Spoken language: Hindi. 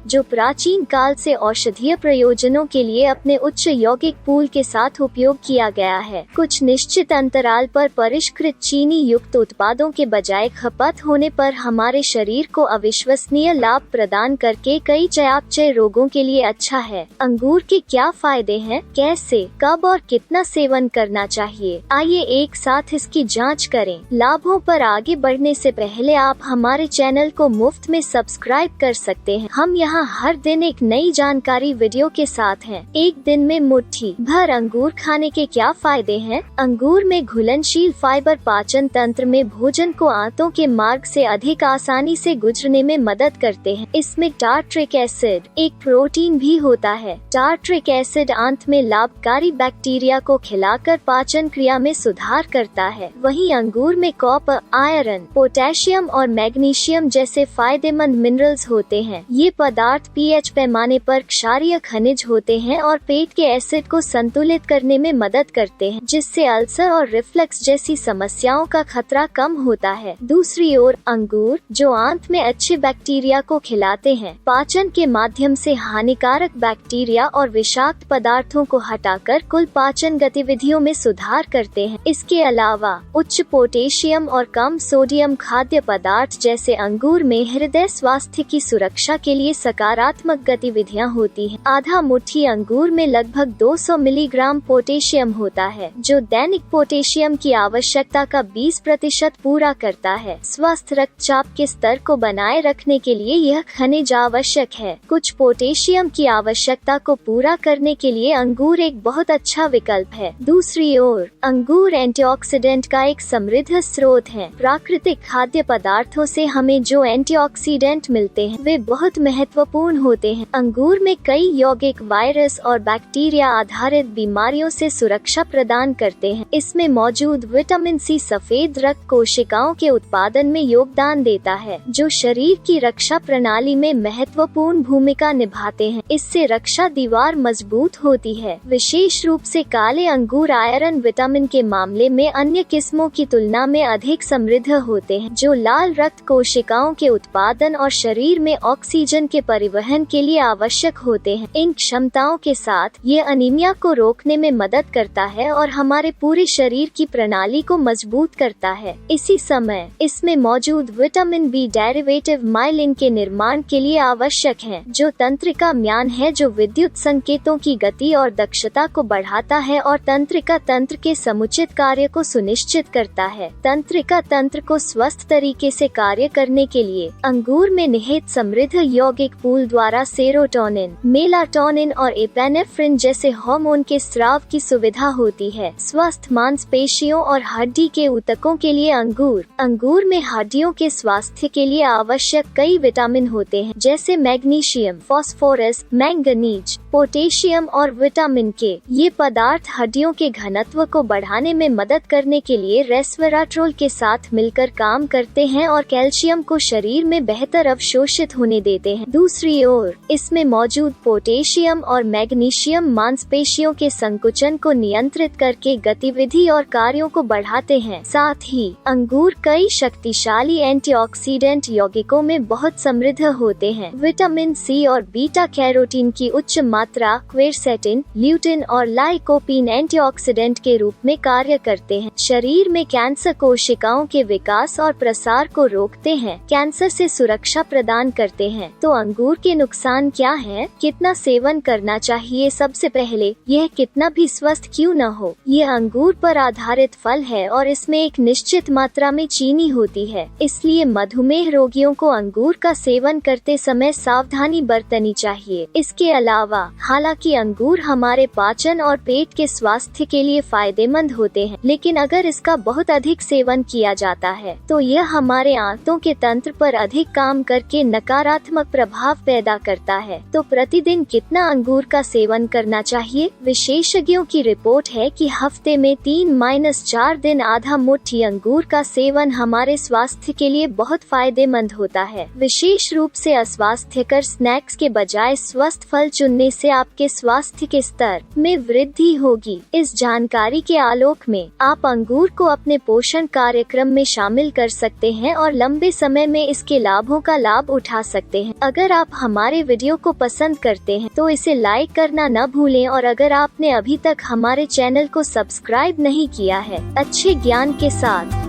जो प्राचीन काल से औषधीय प्रयोजनों के लिए अपने उच्च यौगिक पूल के साथ उपयोग किया गया है। कुछ निश्चित अंतराल पर परिष्कृत चीनी युक्त उत्पादों के बजाय खपत होने पर हमारे शरीर को अविश्वसनीय लाभ प्रदान करके कई चयापचय रोगों के लिए अच्छा है। अंगूर के क्या फायदे हैं, कैसे, कब और कितना सेवन करना चाहिए, आइए एक साथ इसकी जांच करें। लाभों पर आगे बढ़ने से पहले आप हमारे चैनल को मुफ्त में सब्सक्राइब कर सकते हैं। हम यहाँ हर दिन एक नई जानकारी वीडियो के साथ हैं। एक दिन में मुट्ठी भर अंगूर खाने के क्या फायदे हैं? अंगूर में घुलनशील फाइबर पाचन तंत्र में भोजन को आंतों के मार्ग से अधिक आसानी से गुजरने में मदद करते हैं। इसमें टार्ट्रिक एसिड एक प्रोटीन भी होता है। टार्ट्रिक एसिड आंत में लाभकारी बैक्टीरिया को खिलाकर पाचन क्रिया में सुधार करता है। वहीं अंगूर में कॉपर, आयरन, पोटेशियम और मैग्नीशियम जैसे फायदेमंद मिनरल्स होते हैं। ये पदार्थ पीएच पैमाने पर क्षारीय खनिज होते हैं और पेट के एसिड को संतुलित करने में मदद करते हैं, जिससे अल्सर और रिफ्लक्स जैसी समस्याओं का खतरा कम होता है। दूसरी ओर अंगूर, जो आंत में अच्छे बैक्टीरिया को खिलाते हैं, पाचन के माध्यम से हानिकारक बैक्टीरिया और विषाक्त पदार्थों को हटाकर कुल पाचन गतिविधियों में सुधार करते हैं। इसके अलावा उच्च पोटेशियम और कम सोडियम खाद्य पदार्थ जैसे अंगूर में हृदय स्वास्थ्य की सुरक्षा के लिए सकारात्मक गतिविधियां होती हैं। आधा मुट्ठी अंगूर में लगभग 200 मिलीग्राम पोटेशियम होता है, जो दैनिक पोटेशियम की आवश्यकता का 20% पूरा करता है। स्वस्थ रक्तचाप के स्तर को बनाए रखने के लिए यह खनिज आवश्यक है। कुछ पोटेशियम की आवश्यकता को पूरा करने के लिए अंगूर एक बहुत अच्छा विकल्प है। दूसरी ओर अंगूर एंटीऑक्सीडेंट का एक समृद्ध स्रोत है। प्राकृतिक खाद्य पदार्थों से हमें जो एंटीऑक्सीडेंट मिलते हैं वे बहुत महत्वपूर्ण होते हैं। अंगूर में कई यौगिक वायरस और बैक्टीरिया आधारित बीमारियों से सुरक्षा प्रदान करते हैं। इसमें मौजूद विटामिन सी सफेद रक्त कोशिकाओं के उत्पादन में योगदान देता है, जो शरीर की रक्षा प्रणाली में महत्वपूर्ण भूमिका निभाते हैं। इससे रक्षा दीवार मजबूत होती है। विशेष रूप से काले अंगूर आयरन विटामिन के मामले में अन्य किस्मों की तुलना में अधिक समृद्ध होते हैं, जो लाल रक्त कोशिकाओं के उत्पादन और शरीर में ऑक्सीजन के परिवहन के लिए आवश्यक होते हैं। इन क्षमताओं के साथ ये अनीमिया को रोकने में मदद करता है और हमारे पूरे शरीर की प्रणाली को मजबूत करता है। इसी समय इसमें मौजूद विटामिन बी डेरिवेटिव माइलिन के निर्माण के लिए आवश्यक है, जो तंत्रिका म्यान है, जो विद्युत संकेतों की गति और दक्षता को बढ़ाता है और तंत्रिका तंत्र के समुचित कार्य को सुनिश्चित करता है। तंत्रिका तंत्र को स्वस्थ तरीके से कार्य करने के लिए अंगूर में निहित समृद्ध यौगिक पूल द्वारा सेरोटोनिन, मेलाटोनिन और एपेनेफ्रिन जैसे हार्मोन के स्राव की सुविधा होती है। स्वस्थ मांसपेशियों और हड्डी के ऊतकों के लिए अंगूर में हड्डियों के स्वास्थ्य के लिए आवश्यक कई विटामिन होते हैं, जैसे मैग्नीशियम, फास्फोरस, मैंगनीज, पोटेशियम और विटामिन के। ये पदार्थ हड्डियों के घनत्व को बढ़ाने में मदद करने के लिए रेस्वेराट्रोल के साथ मिलकर काम करते हैं और कैल्शियम को शरीर में बेहतर अवशोषित होने देते हैं। दूसरी ओर इसमें मौजूद पोटेशियम और मैग्नीशियम मांसपेशियों के संकुचन को नियंत्रित करके गतिविधि और कार्यों को बढ़ाते हैं। साथ ही अंगूर कई शक्तिशाली एंटीऑक्सीडेंट यौगिकों में बहुत समृद्ध होते हैं। विटामिन सी और बीटा कैरोटीन की उच्च मात्रा, क्वेरसेटिन, ल्यूटिन और लाइकोपीन एंटीऑक्सीडेंट के रूप में कार्य करते हैं। शरीर में कैंसर कोशिकाओं के विकास और प्रसार को रोकते हैं, कैंसर से सुरक्षा प्रदान करते हैं। तो अंगूर के नुकसान क्या हैं? कितना सेवन करना चाहिए? सबसे पहले, यह कितना भी स्वस्थ क्यों न हो, यह अंगूर पर आधारित फल है और इसमें एक निश्चित मात्रा में चीनी होती है। इसलिए मधुमेह रोगियों को अंगूर का सेवन करते समय सावधानी बरतनी चाहिए। इसके अलावा हालांकि अंगूर हमारे पाचन और पेट के स्वास्थ्य के लिए फायदेमंद होते हैं, लेकिन अगर इसका बहुत अधिक सेवन किया जाता है तो यह हमारे आंतों के तंत्र पर अधिक काम करके नकारात्मक प्रभाव पैदा करता है। तो प्रतिदिन कितना अंगूर का सेवन करना चाहिए? विशेषज्ञों की रिपोर्ट है कि हफ्ते में 3-4 दिन आधा मुट्ठी अंगूर का सेवन हमारे स्वास्थ्य के लिए बहुत फायदेमंद होता है। विशेष रूप से अस्वास्थ्यकर स्नैक्स के बजाय स्वस्थ फल चुनने से आपके स्वास्थ्य के स्तर में वृद्धि होगी। इस जानकारी के आलोक में आप अंगूर को अपने पोषण कार्यक्रम में शामिल कर सकते हैं और लंबे समय में इसके लाभों का लाभ उठा सकते हैं। अगर आप हमारे वीडियो को पसंद करते हैं तो इसे लाइक करना न भूलें, और अगर आपने अभी तक हमारे चैनल को सब्सक्राइब नहीं किया है अच्छे ज्ञान के साथ